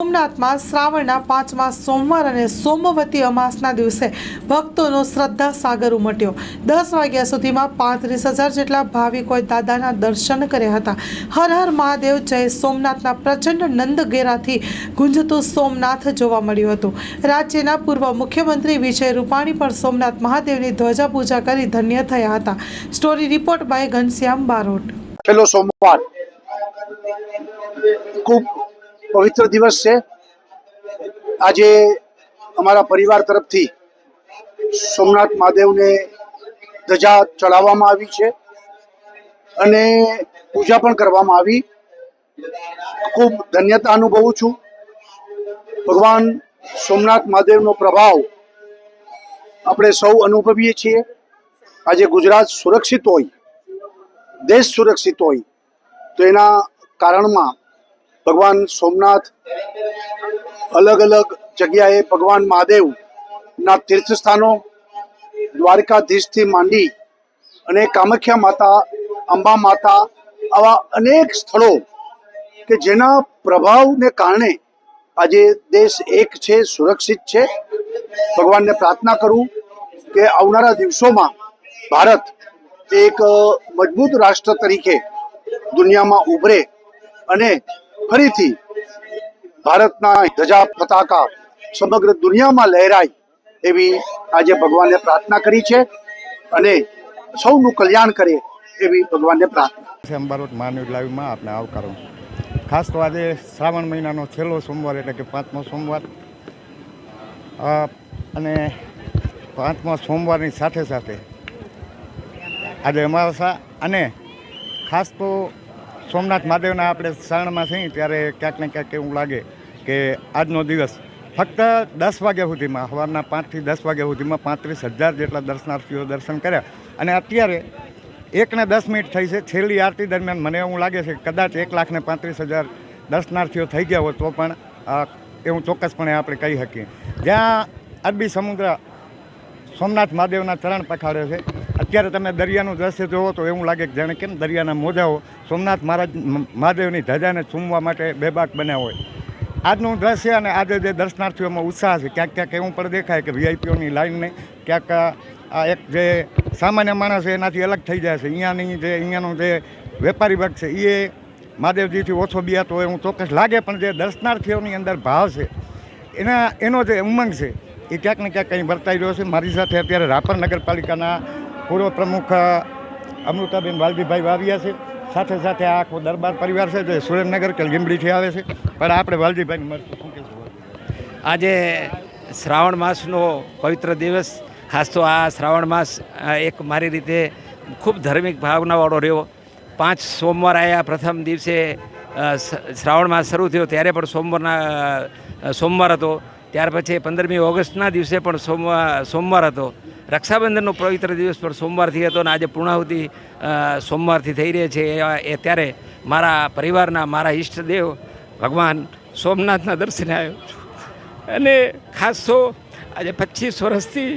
સોમનાથમાં શ્રાવણના 5મા સોમવાર અને સોમવતી અમાસના દિવસે ભક્તોનો શ્રદ્ધા સાગર ઉમટ્યો। 10 વાગ્યા સુધીમાં 35,000 જેટલા ભાવિકોએ દાદાના દર્શન કર્યા હતા। હર હર મહાદેવ જય સોમનાથના પ્રચંડ નંદગેરાથી ગુંજતું સોમનાથ જોવા મળ્યું હતું। રાજ્યના પૂર્વ મુખ્યમંત્રી વિજય રૂપાણી પણ સોમનાથ મહાદેવની ધ્વજા પૂજા કરી ધન્ય થયા હતા। Story report by Ghanshyam Barot. पहलो सोमवार खूब पवित्र दिवस है। आज अमरा परिवार तरफ थी सोमनाथ महादेव ने ध्वजा चढ़ाववामां आवी छे अने पूजा पण करवामां आवी। खूब धन्यता अनुभवुं छुं। भगवान सोमनाथ महादेव नो प्रभाव आपणे सौ अनुभवीए छीए। आज गुजरात सुरक्षित होय, देश सुरक्षित होय तो एना कारण में भगवान सोमनाथ अलग अलग जगह भगवान महादेव ना तीर्थ स्थानों द्वारकाधीश थी मांडी अने कामाख्या माता, अंबा माता आवा अनेक स्थलों के जेना प्रभाव ने कारणे आज देश एक छे, सुरक्षित छे। भगवान ने प्रार्थना करूं कि आवनारा दिवसों में भारत एक मजबूत राष्ट्र तरीके दुनिया में उभरे अने फरीथी भारतना ध्वजा पताका समग्र दुनिया में लहराय एवी आज भगवान ने प्रार्थना करी छे अने सौનું कल्याण करे एवी भगवान ने प्रार्थना। बारोट मानव लाइव में आपने आवकारो। खास तो आज श्रावण महीना छेल्लो सोमवार एटले के 5मो सोमवार अने 5મા सोमवार साथे साथे आज અમાસા અને ખાસ તો સોમનાથ મહાદેવના આપણે શરણમાં છીએ ત્યારે ક્યાંક ને ક્યાંક એવું લાગે કે આજનો દિવસ ફક્ત 10 વાગ્યા સુધીમાં સવારના 5 થી 10 વાગ્યા સુધીમાં 35,000 જેટલા દર્શનાર્થીઓ દર્શન કર્યા અને અત્યારે 1:10 થઈ છે। છેલ્લી આરતી દરમિયાન મને એવું લાગે છે કે કદાચ 1,35,000 દર્શનાર્થીઓ થઈ ગયા હોય તો પણ એવું ચોક્કસપણે આપણે કહી શકીએ। જ્યાં અરબી સમુદ્ર સોમનાથ મહાદેવના ચરણ પખાડે છે। અત્યારે તમે દરિયાનું દ્રશ્ય જોવો તો એવું લાગે કે જાણે કેમ દરિયાના મોજાઓ સોમનાથ મહાદેવની ધજાને ચૂમવા માટે બેબાક બન્યા હોય। આજનું દ્રશ્ય અને આજે જે દર્શનાર્થીઓમાં ઉત્સાહ છે ક્યાંક ક્યાંક એવું પણ દેખાય કે વીઆઈપીઓની લાઈનને ક્યાંક આ એક જે સામાન્ય માણસ છે એનાથી અલગ થઈ જાય છે। અહીંયાનું જે વેપારી વર્ગ છે એ મહાદેવજીથી ઓછો બિયાતો હોય એવું ચોક્કસ લાગે, પણ જે દર્શનાર્થીઓની અંદર ભાવ છે એનો જે ઉમંગ છે એ ક્યાંક ને ક્યાંક કંઈ વર્તાઈ રહ્યો છે। મારી સાથે અત્યારે રાપર નગરપાલિકાના પૂર્વ પ્રમુખ અમૃતાબેન વાલજીભાઈ આવ્યા છે। સાથે સાથે આ આખો દરબાર પરિવાર છે જે સુરેન્દ્રનગર કે લીંબડીથી આવે છે, પણ આપણે વાલજીભાઈને મળશું શું કહેશું? આજે શ્રાવણ માસનો પવિત્ર દિવસ, ખાસ તો આ શ્રાવણ માસ એક મારી રીતે ખૂબ ધાર્મિક ભાવનાવાળો રહ્યો। 5 સોમવાર આવ્યા। પ્રથમ દિવસે શ્રાવણ માસ શરૂ થયો ત્યારે પણ સોમવાર હતો। ત્યાર પછી 15મી ઓગસ્ટના દિવસે પણ સોમવાર હતો। રક્ષાબંધનનો પવિત્ર દિવસ પણ સોમવારથી હતો અને આજે પૂર્ણાહુતિ સોમવારથી થઈ રહી છે। એ ત્યારે મારા પરિવારના મારા ઈષ્ટદેવ ભગવાન સોમનાથના દર્શને આવ્યો છું અને ખાસ તો આજે 25 વર્ષથી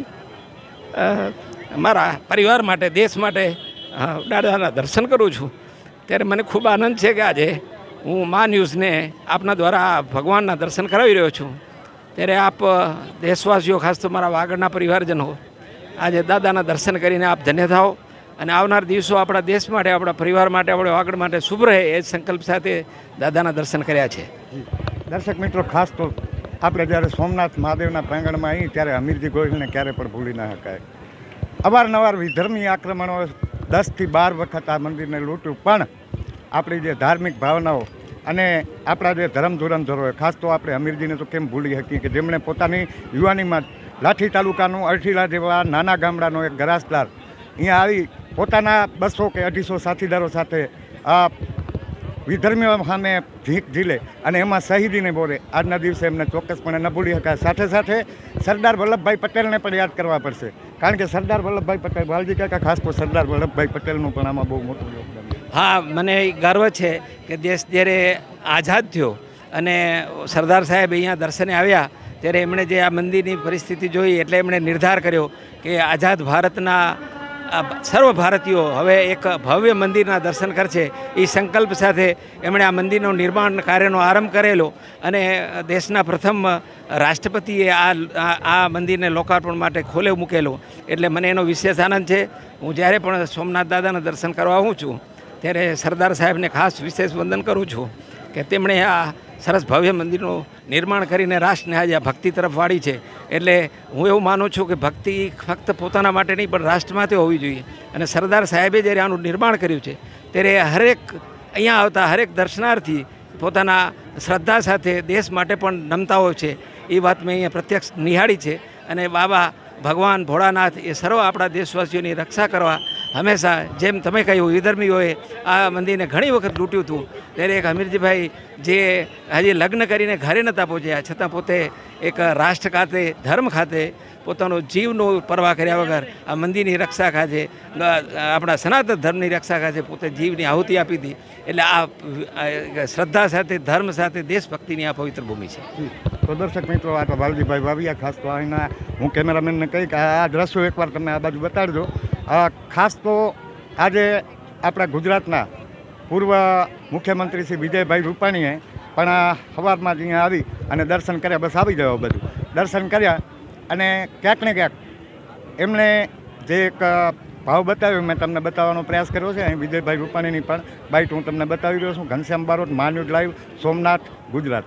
મારા પરિવાર માટે, દેશ માટે દાદાના દર્શન કરું છું। ત્યારે મને ખૂબ આનંદ છે કે આજે હું મા ન્યૂઝને આપના દ્વારા ભગવાનના દર્શન કરાવી રહ્યો છું। ત્યારે આપ દેશવાસીઓ, ખાસ તો મારા વાગડના પરિવારજનો આજે દાદાના દર્શન કરીને આપ ધન્ય થાઓ અને આવનાર દિવસો આપણા દેશ માટે, આપણા પરિવાર માટે, આપણા વાગડ માટે શુભ રહે એ સંકલ્પ સાથે દાદાના દર્શન કર્યા છે। દર્શક મિત્રો, ખાસ તો આપણે જ્યારે સોમનાથ મહાદેવના પ્રાંગણમાં આવી ત્યારે હમીરજી ગોહિલને ક્યારે પણ ભૂલી ના શકાય। અવારનવાર વિધર્મી આક્રમણો 10 થી 12 વખત આ મંદિરને લૂંટ્યું, પણ આપણી જે ધાર્મિક ભાવનાઓ અને આપણા જે ધર્મ ધોરણધરોએ, ખાસ તો આપણે હમીરજીને તો કેમ ભૂલી શકીએ કે જેમણે પોતાની યુવાનીમાં લાઠી તાલુકાનું અરઠીલા જેવા નાના ગામડાનો એક ગરાસદાર અહીંયા આવી પોતાના 200 કે 250 સાથીદારો સાથે વિધર્મીઓ સામે ભીખ ઝીલે અને એમાં શહીદીને બોલે, આજના દિવસે એમને ચોક્કસપણે ન ભૂલી શકાય। સાથે સાથે સરદાર વલ્લભભાઈ પટેલને પણ યાદ કરવા પડશે, કારણ કે સરદાર વલ્લભભાઈ પટેલ, વાલજી કાકા, ખાસ તો સરદાર વલ્લભભાઈ પટેલનું પણ આમાં બહુ મોટું યોગદાન છે। હા, મને ગર્વ છે કે દેશ જ્યારે આઝાદ થયો અને સરદાર સાહેબ અહીંયા દર્શને આવ્યા ત્યારે એમણે જે આ મંદિરની પરિસ્થિતિ જોઈ એટલે એમણે નિર્ધાર કર્યો કે આઝાદ ભારતના સર્વ ભારતીયો હવે એક ભવ્ય મંદિરના દર્શન કરશે એ સંકલ્પ સાથે એમણે આ મંદિરનું નિર્માણ કાર્યનો આરંભ કરેલો અને દેશના પ્રથમ રાષ્ટ્રપતિએ આ મંદિરને લોકાર્પણ માટે ખોલે મૂકેલો. એટલે મને એનો વિશેષ આનંદ છે. હું જ્યારે પણ સોમનાથ દાદાના દર્શન કરવા આવું છું ત્યારે સરદાર સાહેબને ખાસ વિશેષ વંદન કરું છું કે તેમણે આ સરસ ભવ્ય મંદિરનું નિર્માણ કરીને રાષ્ટ્રને આજે આ ભક્તિ તરફ વાળી છે. એટલે હું એવું માનું છું કે ભક્તિ ફક્ત પોતાના માટે નહીં પણ રાષ્ટ્ર માટે હોવી જોઈએ. અને સરદાર સાહેબે જ્યારે આનું નિર્માણ કર્યું છે ત્યારે હરેક અહીંયા આવતા હરેક દર્શનાર્થી પોતાના શ્રદ્ધા સાથે દેશ માટે પણ નમતા હોય છે. એ વાત મેં અહીંયા પ્રત્યક્ષ નિહાળી છે. અને બાબા ભગવાન ભોળાનાથ એ સર્વ આપણા દેશવાસીઓની રક્ષા કરવા હંમેશા જેમ તમે કહ્યું વિધર્મીઓએ આ મંદિરને ઘણી વખત લૂંટ્યું હતું ત્યારે એક હમીરજીભાઈ જે હજી લગ્ન કરીને ઘરે નહોતા પહોંચ્યા છતાં પોતે એક રાષ્ટ્ર ખાતે ધર્મ ખાતે પોતાનો જીવનો પરવા કર્યા વગર આ મંદિરની રક્ષા ખાતે આપણા સનાતન ધર્મની રક્ષા ખાતે પોતે જીવની આહુતિ આપી હતી. એટલે આ શ્રદ્ધા સાથે ધર્મ સાથે દેશભક્તિની આ પવિત્ર ભૂમિ છે. તો દર્શક મિત્રો, આ તો વાલજીભાઈ વાવિયા ખાસ તો અહીંના હું કેમેરામેનને કહી કે આ દ્રશ્યો એકવાર તમે આ બાજુ બતાડજો. ખાસ તો આજે આપણા ગુજરાતના પૂર્વ મુખ્યમંત્રી શ્રી વિજયભાઈ રૂપાણીએ પણ સવારમાં જ અહીંયા આવી અને દર્શન કર્યા. બસ આવી જવા બધું દર્શન કર્યા અને ક્યાંક ને ક્યાંક એમણે જે એક ભાવ બતાવ્યો મેં તમને બતાવવાનો પ્રયાસ કર્યો છે. અહીં વિજયભાઈ રૂપાણીની પણ બાઇટ હું તમને બતાવી રહ્યો છું. ઘનશ્યામ બારોટ, મા ન્યૂઝ લાઈવ, સોમનાથ, ગુજરાત.